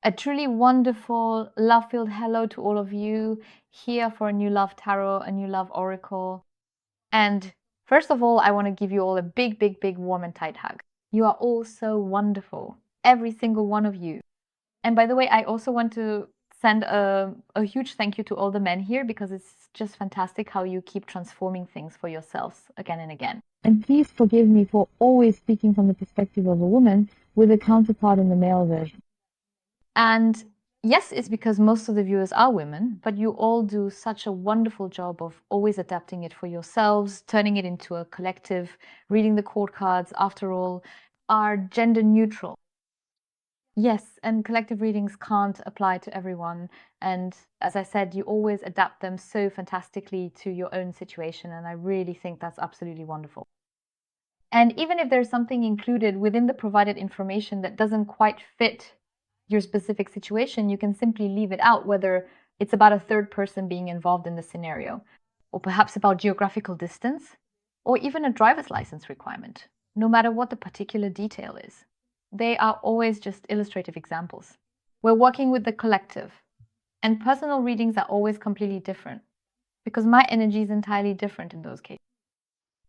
A truly wonderful, love-filled hello to all of you here for a new love tarot, a new love oracle. And first of all, I want to give you all a big, big, big warm and tight hug. You are all so wonderful, every single one of you. And by the way, I also want to send a huge thank you to all the men here because it's just fantastic how you keep transforming things for yourselves again and again. And please forgive me for always speaking from the perspective of a woman with a counterpart in the male version. And yes, it's because most of the viewers are women, but you all do such a wonderful job of always adapting it for yourselves, turning it into a collective, reading the court cards, after all, are gender neutral. Yes, and collective readings can't apply to everyone. And as I said, you always adapt them so fantastically to your own situation. And I really think that's absolutely wonderful. And even if there's something included within the provided information that doesn't quite fit your specific situation, you can simply leave it out, whether it's about a third person being involved in the scenario, or perhaps about geographical distance, or even a driver's license requirement, no matter what the particular detail is. They are always just illustrative examples. We're working with the collective, and personal readings are always completely different, because my energy is entirely different in those cases.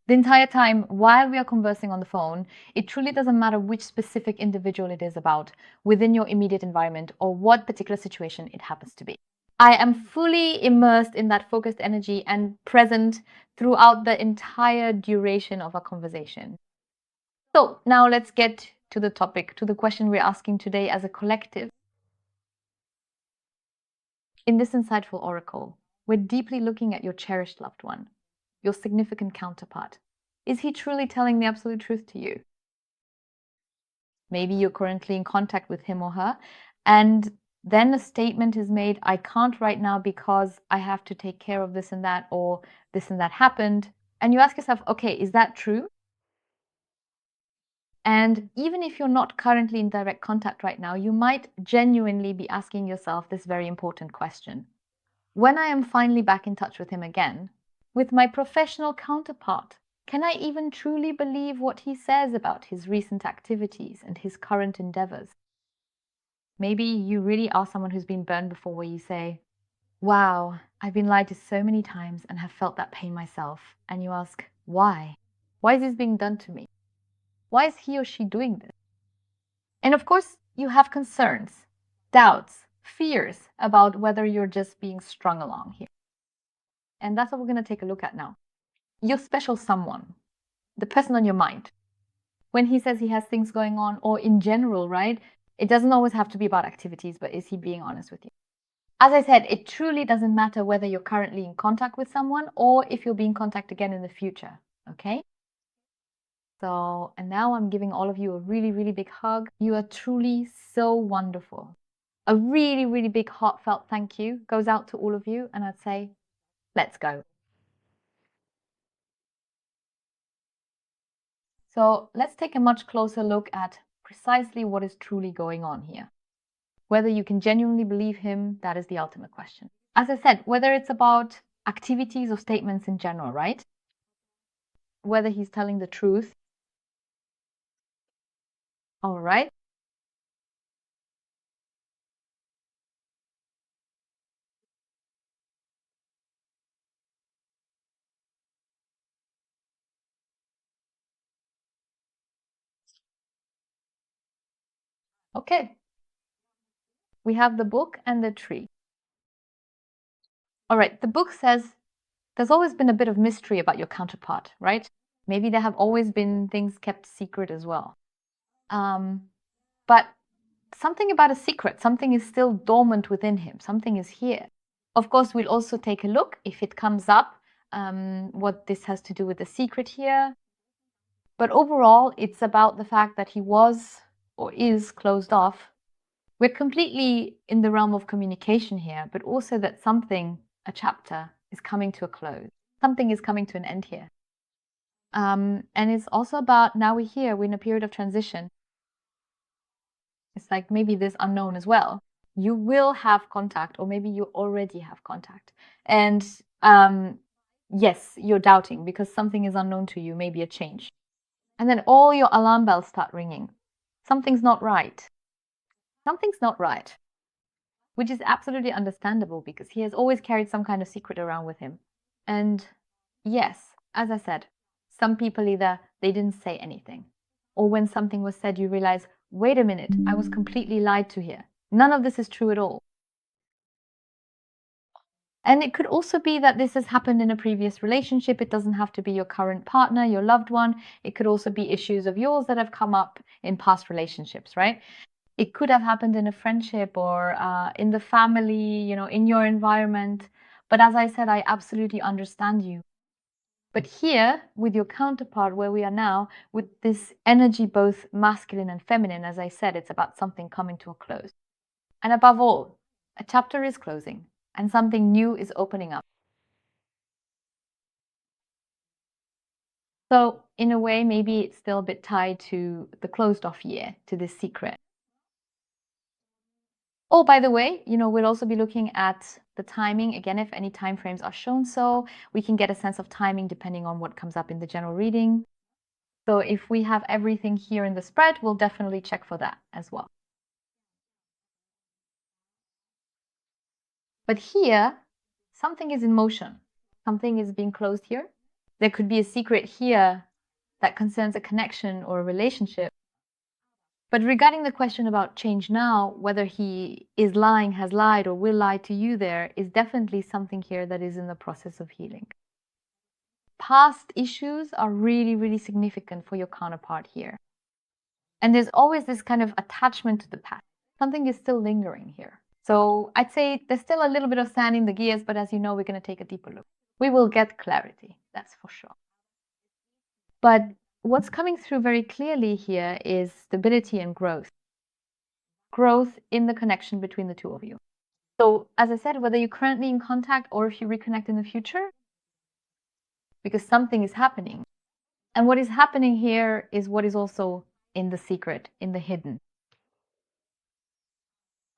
The entire time while we are conversing on the phone, it truly doesn't matter which specific individual it is about within your immediate environment or what particular situation it happens to be. I am fully immersed in that focused energy and present throughout the entire duration of our conversation. So now let's get to the topic, to the question we're asking today as a collective. In this insightful oracle, we're deeply looking at your cherished loved one, your significant counterpart. Is he truly telling the absolute truth to you? Maybe you're currently in contact with him or her, and then a statement is made, I can't right now because I have to take care of this and that, or this and that happened. And you ask yourself, okay, is that true? And even if you're not currently in direct contact right now, you might genuinely be asking yourself this very important question. When I am finally back in touch with him again, with my professional counterpart, can I even truly believe what he says about his recent activities and his current endeavors? Maybe you really are someone who's been burned before, where you say, wow, I've been lied to so many times and have felt that pain myself. And you ask, why? Why is this being done to me? Why is he or she doing this? And of course, you have concerns, doubts, fears about whether you're just being strung along here. And that's what we're going to take a look at now. Your special someone, the person on your mind. When he says he has things going on, or in general, right? It doesn't always have to be about activities, but is he being honest with you? As I said, it truly doesn't matter whether you're currently in contact with someone or if you'll be in contact again in the future, okay? So, and now I'm giving all of you a really, really big hug. You are truly so wonderful. A really, really big heartfelt thank you goes out to all of you, and I'd say, let's go. So let's take a much closer look at precisely what is truly going on here. Whether you can genuinely believe him, that is the ultimate question. As I said, whether it's about activities or statements in general, right? Whether he's telling the truth. All right. Okay. We have the book and the tree. All right. The book says there's always been a bit of mystery about your counterpart, right? Maybe there have always been things kept secret as well. But something about a secret, something is still dormant within him, something is here. Of course, we'll also take a look if it comes up, what this has to do with the secret here. But overall, it's about the fact that he was or is closed off. We're completely in the realm of communication here, but also that something, a chapter, is coming to a close. Something is coming to an end here. And it's also about, now we're here, we're in a period of transition. It's like maybe this unknown as well. You will have contact, or maybe you already have contact. And yes, you're doubting because something is unknown to you, maybe a change. And then all your alarm bells start ringing. Something's not right. Something's not right. which is absolutely understandable because he has always carried some kind of secret around with him. And yes, as I said, some people either they didn't say anything, or when something was said, you realize, wait a minute, I was completely lied to here. None of this is true at all. And it could also be that this has happened in a previous relationship. It doesn't have to be your current partner, your loved one. It could also be issues of yours that have come up in past relationships, right? It could have happened in a friendship or in the family, in your environment. But as I said, I absolutely understand you. But here, with your counterpart, where we are now, with this energy, both masculine and feminine, as I said, it's about something coming to a close. And above all, a chapter is closing and something new is opening up. So, in a way, maybe it's still a bit tied to the closed off year, to this secret. Oh, by the way, we'll also be looking at the timing. Again, if any time frames are shown so, we can get a sense of timing depending on what comes up in the general reading. So if we have everything here in the spread, we'll definitely check for that as well. But here, something is in motion. Something is being closed here. There could be a secret here that concerns a connection or a relationship. But regarding the question about change now, whether he is lying, has lied, or will lie to you, there is definitely something here that is in the process of healing. Past issues are really, really significant for your counterpart here. And there's always this kind of attachment to the past. Something is still lingering here. So I'd say there's still a little bit of sand in the gears, but as you know, we're going to take a deeper look. We will get clarity, that's for sure. But what's coming through very clearly here is stability and growth. Growth in the connection between the two of you. So as I said, whether you're currently in contact or if you reconnect in the future, because something is happening. And what is happening here is what is also in the secret, in the hidden.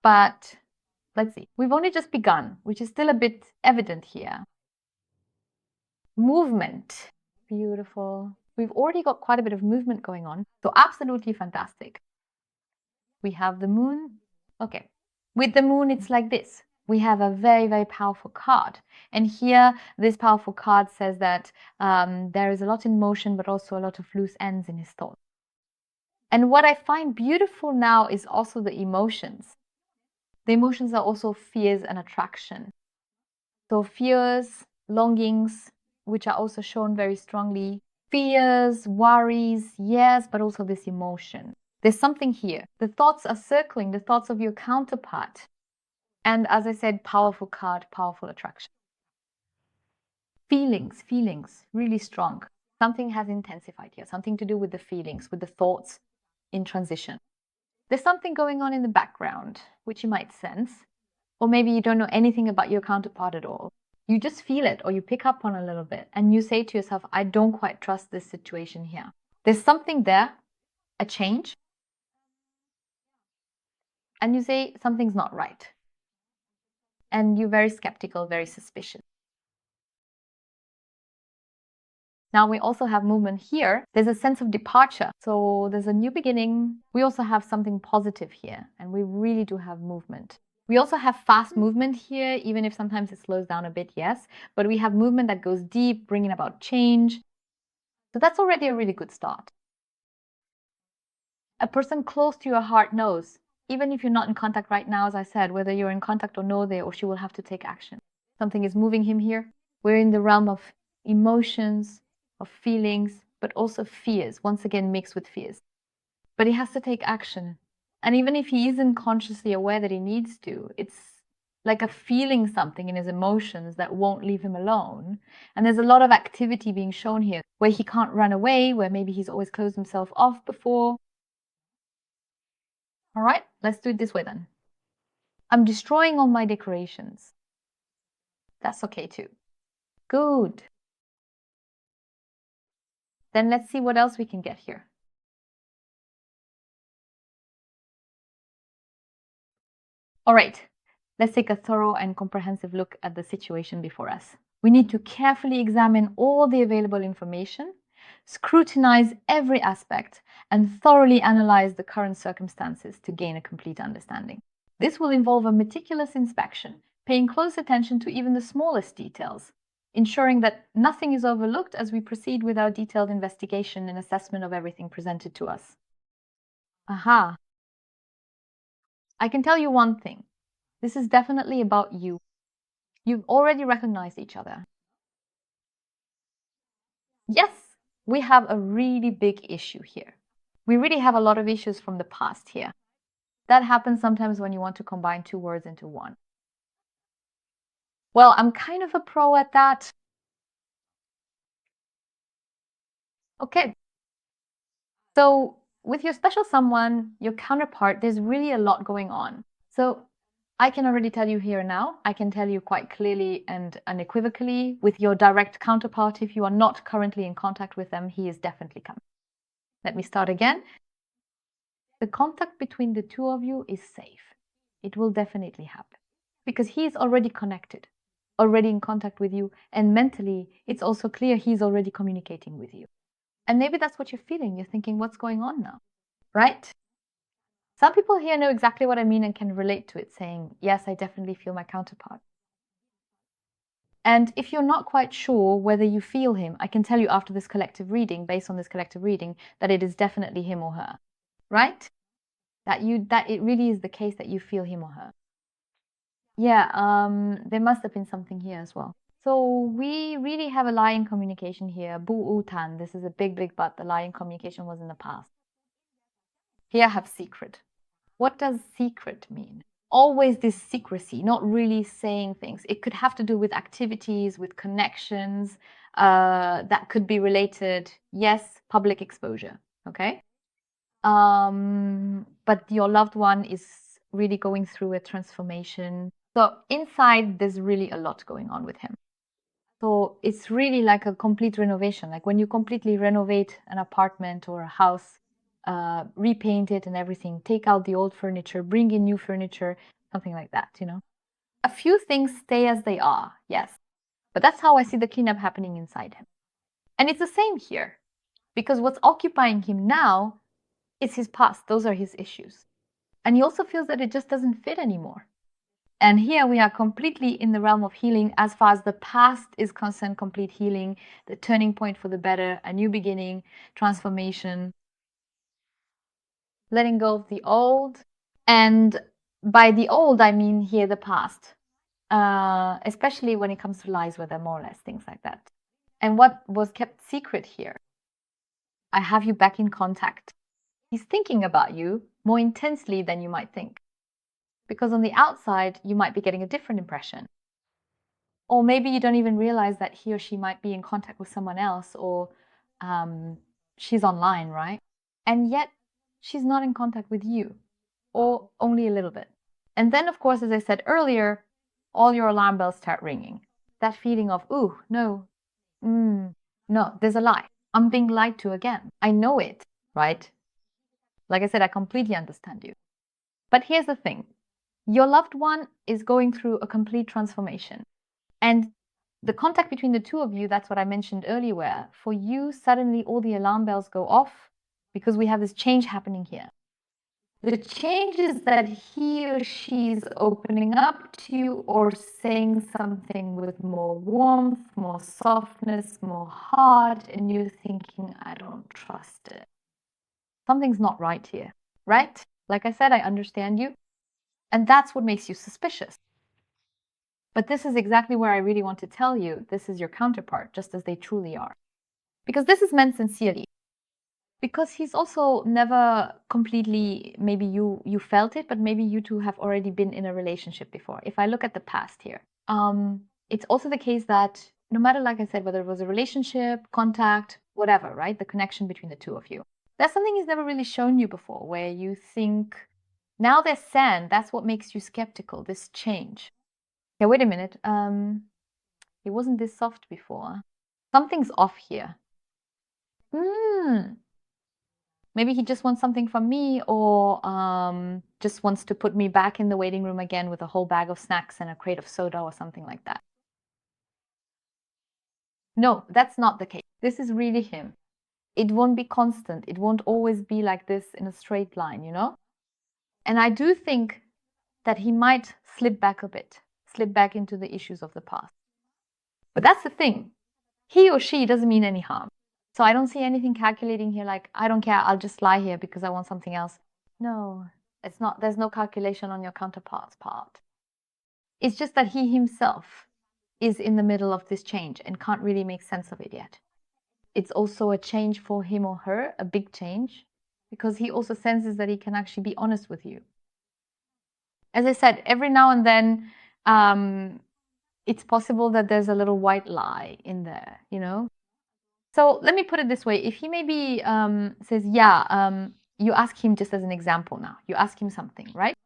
But let's see, we've only just begun, which is still a bit evident here. Movement, beautiful. We've already got quite a bit of movement going on, so absolutely fantastic. We have the moon. Okay, with the moon, it's like this. We have a very, very powerful card. And here, this powerful card says that there is a lot in motion, but also a lot of loose ends in his thoughts. And what I find beautiful now is also the emotions. The emotions are also fears and attraction. So fears, longings, which are also shown very strongly. Fears, worries, yes, but also this emotion. There's something here. The thoughts are circling, the thoughts of your counterpart. And as I said, powerful card, powerful attraction. Feelings, really strong. Something has intensified here, something to do with the feelings, with the thoughts in transition. There's something going on in the background, which you might sense, or maybe you don't know anything about your counterpart at all. You just feel it or you pick up on a little bit and you say to yourself, I don't quite trust this situation here. There's something there, a change, and you say something's not right. And you're very skeptical, very suspicious. Now we also have movement here. There's a sense of departure. So there's a new beginning. We also have something positive here, and we really do have movement. We also have fast movement here, even if sometimes it slows down a bit, yes. But we have movement that goes deep, bringing about change. So that's already a really good start. A person close to your heart knows, even if you're not in contact right now, as I said, whether you're in contact or no there, or she will have to take action. Something is moving him here. We're in the realm of emotions, of feelings, but also fears, once again mixed with fears. But he has to take action. And even if he isn't consciously aware that he needs to, it's like a feeling something in his emotions that won't leave him alone. And there's a lot of activity being shown here where he can't run away, where maybe he's always closed himself off before. All right, let's do it this way then. I'm destroying all my decorations. That's okay too. Good. Then let's see what else we can get here. All right, let's take a thorough and comprehensive look at the situation before us. We need to carefully examine all the available information, scrutinize every aspect, and thoroughly analyze the current circumstances to gain a complete understanding. This will involve a meticulous inspection, paying close attention to even the smallest details, ensuring that nothing is overlooked as we proceed with our detailed investigation and assessment of everything presented to us. Aha! I can tell you one thing. This is definitely about you. You've already recognized each other. Yes, we have a really big issue here. We really have a lot of issues from the past here. That happens sometimes when you want to combine two words into one. Well, I'm kind of a pro at that. Okay. So, with your special someone, your counterpart, there's really a lot going on. So, I can already tell you here now, I can tell you quite clearly and unequivocally with your direct counterpart, if you are not currently in contact with them, he is definitely coming. Let me start again. The contact between the two of you is safe. It will definitely happen because he is already connected, already in contact with you, and mentally, it's also clear he's already communicating with you. And maybe that's what you're feeling. You're thinking, what's going on now? Right? Some people here know exactly what I mean and can relate to it, saying, yes, I definitely feel my counterpart. And if you're not quite sure whether you feel him, I can tell you after this collective reading, based on this collective reading, that it is definitely him or her. Right? That it really is the case that you feel him or her. Yeah, there must have been something here as well. So we really have a lie in communication here. Bu utan. This is a big, big but. The lie in communication was in the past. Here I have secret. What does secret mean? Always this secrecy, not really saying things. It could have to do with activities, with connections that could be related. Yes, public exposure. Okay. But your loved one is really going through a transformation. So inside, there's really a lot going on with him. So it's really like a complete renovation. Like when you completely renovate an apartment or a house, repaint it and everything, take out the old furniture, bring in new furniture, something like that, you know? A few things stay as they are, yes. But that's how I see the cleanup happening inside him. And it's the same here, because what's occupying him now is his past. Those are his issues. And he also feels that it just doesn't fit anymore. And here we are completely in the realm of healing as far as the past is concerned, complete healing, the turning point for the better, a new beginning, transformation, letting go of the old. And by the old, I mean here the past, especially when it comes to lies, where they're more or less things like that. And what was kept secret here? I have you back in contact. He's thinking about you more intensely than you might think. Because on the outside, you might be getting a different impression. Or maybe you don't even realize that he or she might be in contact with someone else, or she's online, right? And yet she's not in contact with you, or only a little bit. And then, of course, as I said earlier, all your alarm bells start ringing. That feeling of, ooh, no, no, there's a lie. I'm being lied to again. I know it, right? Like I said, I completely understand you. But here's the thing. Your loved one is going through a complete transformation. And the contact between the two of you, that's what I mentioned earlier, where for you, suddenly all the alarm bells go off because we have this change happening here. The change is that he or she is opening up to you or saying something with more warmth, more softness, more heart, and you're thinking, I don't trust it. Something's not right here, right? Like I said, I understand you. And that's what makes you suspicious. But this is exactly where I really want to tell you this is your counterpart, just as they truly are. Because this is meant sincerely. Because he's also never completely, maybe you felt it, but maybe you two have already been in a relationship before. If I look at the past here, it's also the case that no matter, like I said, whether it was a relationship, contact, whatever, right? The connection between the two of you. That's something he's never really shown you before, where you think, now there's sand, that's what makes you skeptical, this change. Yeah, wait a minute. It wasn't this soft before. Something's off here. Maybe he just wants something from me, or just wants to put me back in the waiting room again with a whole bag of snacks and a crate of soda or something like that. No, that's not the case. This is really him. It won't be constant. It won't always be like this in a straight line, you know? And I do think that he might slip back a bit, slip back into the issues of the past. But that's the thing. He or she doesn't mean any harm. So I don't see anything calculating here like, I don't care, I'll just lie here because I want something else. No, it's not. There's no calculation on your counterpart's part. It's just that he himself is in the middle of this change and can't really make sense of it yet. It's also a change for him or her, a big change, because he also senses that he can actually be honest with you. As I said, every now and then, it's possible that there's a little white lie in there, you know? So let me put it this way. If he maybe says, yeah, you ask him just as an example now. You ask him something, right?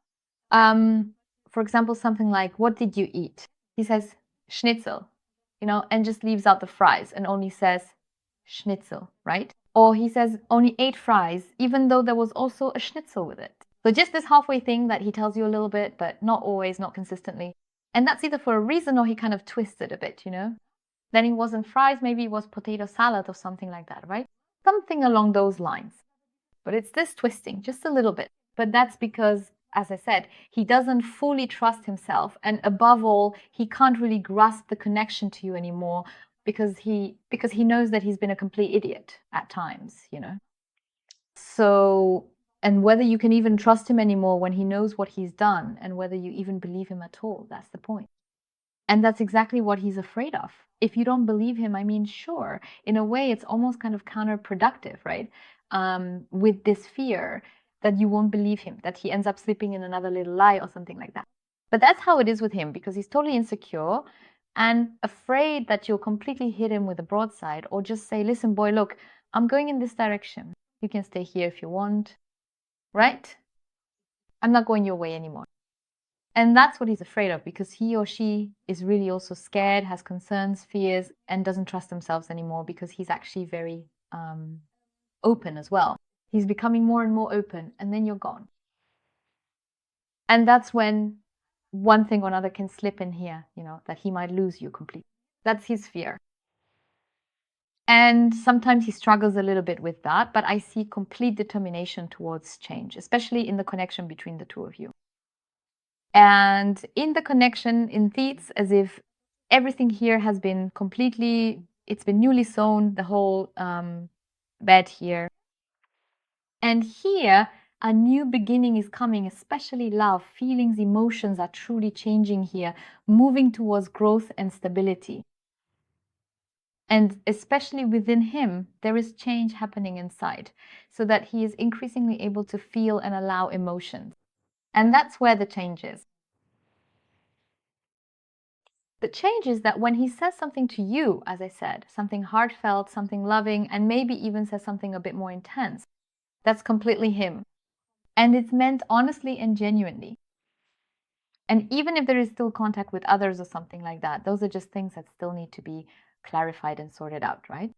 For example, something like, what did you eat? He says, schnitzel, you know, and just leaves out the fries and only says, schnitzel, right? Or he says, only 8 fries, even though there was also a schnitzel with it. So just this halfway thing that he tells you a little bit, but not always, not consistently. And that's either for a reason or he kind of twisted a bit, you know? Then it wasn't fries, maybe it was potato salad or something like that, right? Something along those lines. But it's this twisting, just a little bit. But that's because, as I said, he doesn't fully trust himself. And above all, he can't really grasp the connection to you anymore because he knows that he's been a complete idiot at times, you know? So, and whether you can even trust him anymore when he knows what he's done and whether you even believe him at all, that's the point. And that's exactly what he's afraid of. If you don't believe him, I mean, sure, in a way, it's almost kind of counterproductive, right? With this fear that you won't believe him, that he ends up sleeping in another little lie or something like that. But that's how it is with him because he's totally insecure and afraid that you'll completely hit him with a broadside or just say, listen, boy, look, I'm going in this direction. You can stay here if you want, right? I'm not going your way anymore. And that's what he's afraid of because he or she is really also scared, has concerns, fears, and doesn't trust themselves anymore because he's actually very open as well. He's becoming more and more open, and then you're gone. And that's when one thing or another can slip in here, you know, that he might lose you completely. That's his fear. And sometimes he struggles a little bit with that, but I see complete determination towards change, especially in the connection between the two of you. And in the connection, in Theats, as if everything here has been completely, it's been newly sewn, the whole bed here. And here, a new beginning is coming, especially love, feelings, emotions are truly changing here, moving towards growth and stability. And especially within him, there is change happening inside, so that he is increasingly able to feel and allow emotions. And that's where the change is. The change is that when he says something to you, as I said, something heartfelt, something loving, and maybe even says something a bit more intense, that's completely him. And it's meant honestly and genuinely. And even if there is still contact with others or something like that, those are just things that still need to be clarified and sorted out, right?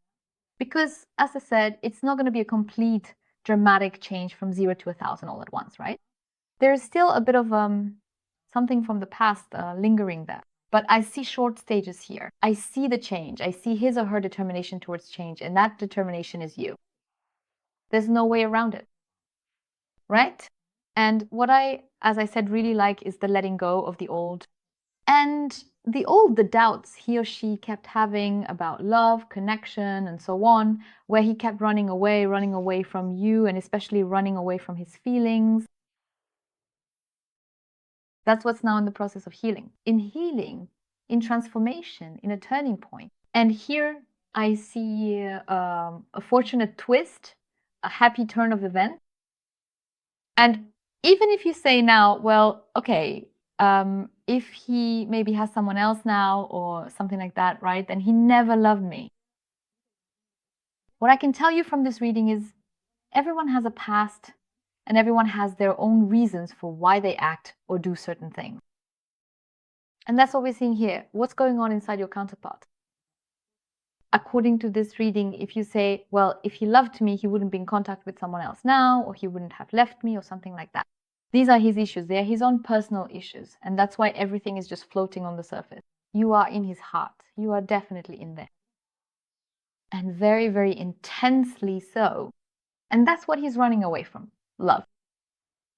Because, as I said, it's not going to be a complete dramatic change from 0 to 1,000 all at once, right? There's still a bit of something from the past lingering there. But I see short stages here. I see the change. I see his or her determination towards change, and that determination is you. There's no way around it, right? And what I, as I said, really like is the letting go of the old. And the doubts he or she kept having about love, connection, and so on, where he kept running away from you, and especially running away from his feelings. That's what's now in the process of healing. In healing, in transformation, in a turning point. And here I see a fortunate twist, a happy turn of events. And even if you say now, well, okay, if he maybe has someone else now or something like that, right, then he never loved me. What I can tell you from this reading is everyone has a past and everyone has their own reasons for why they act or do certain things. And that's what we're seeing here. What's going on inside your counterpart? According to this reading, if you say, well, if he loved me, he wouldn't be in contact with someone else now, or he wouldn't have left me, or something like that. These are his issues. They are his own personal issues. And that's why everything is just floating on the surface. You are in his heart. You are definitely in there. And very, very intensely so. And that's what he's running away from. Love.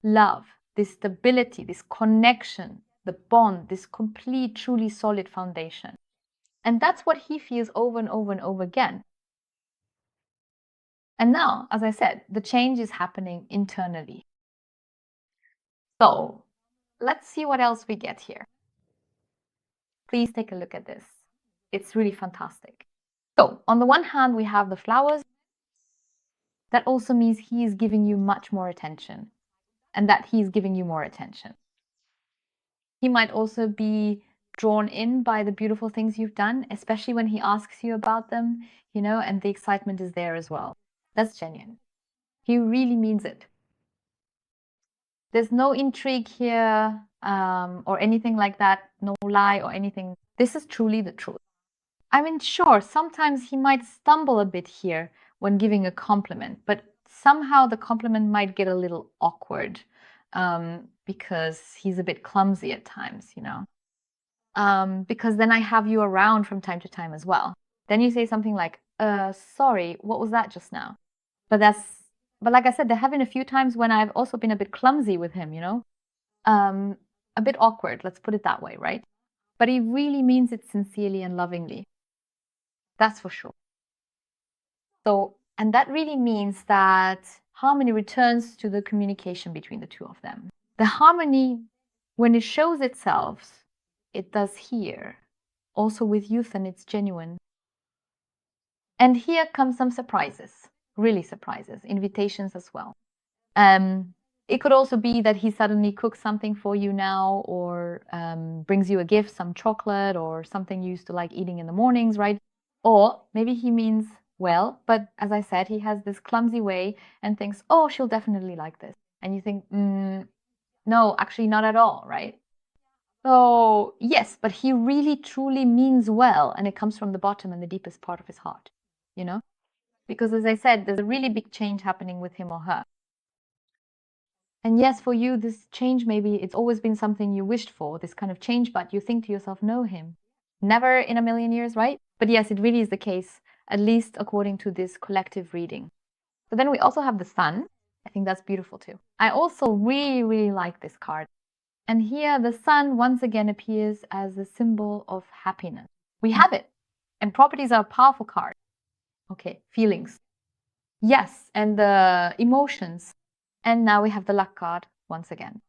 Love. this stability, this connection, the bond, this complete, truly solid foundation. And that's what he feels over and over and over again. And now, as I said, the change is happening internally. So let's see what else we get here. Please take a look at this. It's really fantastic. So on the one hand, we have the flowers. That also means he is giving you much more attention, and that he is giving you more attention. He might also be drawn in by the beautiful things you've done, especially when he asks you about them, and the excitement is there as well. That's genuine. He really means it. There's no intrigue here or anything like that, no lie or anything. This is truly the truth. I mean, sure, sometimes he might stumble a bit here when giving a compliment, but somehow the compliment might get a little awkward because he's a bit clumsy at times, because then I have you around from time to time as well. Then you say something like, sorry, what was that just now? But like I said, there have been a few times when I've also been a bit clumsy with him, a bit awkward, let's put it that way, right? But he really means it sincerely and lovingly. That's for sure. So, and that really means that harmony returns to the communication between the two of them. The harmony, when it shows itself, it does here, also with youth, and it's genuine. And here comes some surprises, really surprises, invitations as well. It could also be that he suddenly cooks something for you now, or brings you a gift, some chocolate or something you used to like eating in the mornings, right? Or maybe he means well, but as I said, he has this clumsy way and thinks, oh, she'll definitely like this. And you think, no, actually not at all, right? So yes, but he really truly means well, and it comes from the bottom and the deepest part of his heart, Because as I said, there's a really big change happening with him or her. And yes, for you, this change, maybe it's always been something you wished for, this kind of change, but you think to yourself, no, him. Never in a million years, right? But yes, it really is the case, at least according to this collective reading. So then we also have the sun. I think that's beautiful too. I also really, really like this card. And here the sun once again appears as a symbol of happiness. We have it. And properties are a powerful card. Okay, feelings. Yes, and the emotions. And now we have the luck card once again.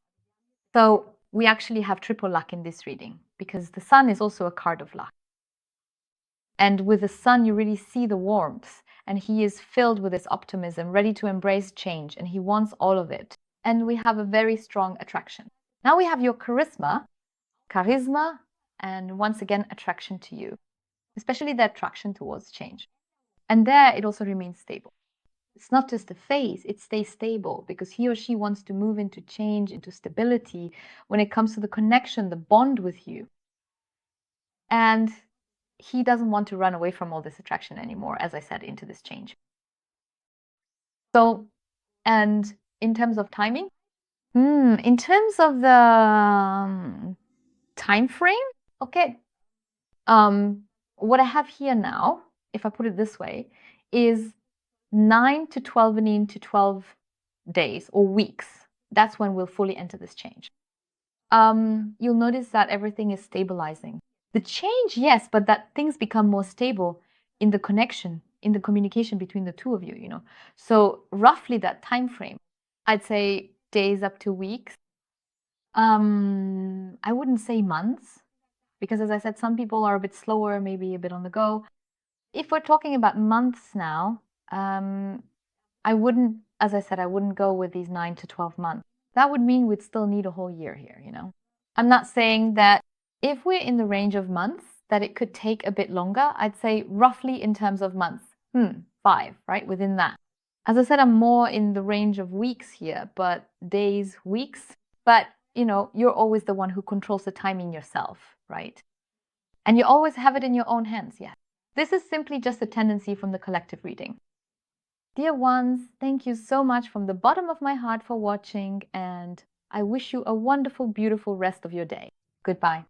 So we actually have triple luck in this reading because the sun is also a card of luck. And with the sun, you really see the warmth, and he is filled with this optimism, ready to embrace change, and he wants all of it. And we have a very strong attraction. Now we have your charisma, and once again, attraction to you, especially the attraction towards change. And there it also remains stable. It's not just a phase, it stays stable because he or she wants to move into change, into stability when it comes to the connection, the bond with you. And he doesn't want to run away from all this attraction anymore, as I said, into this change. So, and in terms of timing, in terms of the time frame, okay. What I have here now, if I put it this way, is 9 to 12 to 12 days or weeks. That's when we'll fully enter this change. You'll notice that everything is stabilizing. The change, yes, but that things become more stable in the connection, in the communication between the two of you, So roughly that time frame, I'd say days up to weeks. I wouldn't say months, because as I said, some people are a bit slower, maybe a bit on the go. If we're talking about months now, I wouldn't, as I said, I wouldn't go with these 9 to 12 months. That would mean we'd still need a whole year here, I'm not saying that if we're in the range of months, that it could take a bit longer. I'd say roughly in terms of months, 5, right? Within that. As I said, I'm more in the range of weeks here, but days, weeks. But, you're always the one who controls the timing yourself, right? And you always have it in your own hands, yes. This is simply just a tendency from the collective reading. Dear ones, thank you so much from the bottom of my heart for watching, and I wish you a wonderful, beautiful rest of your day. Goodbye.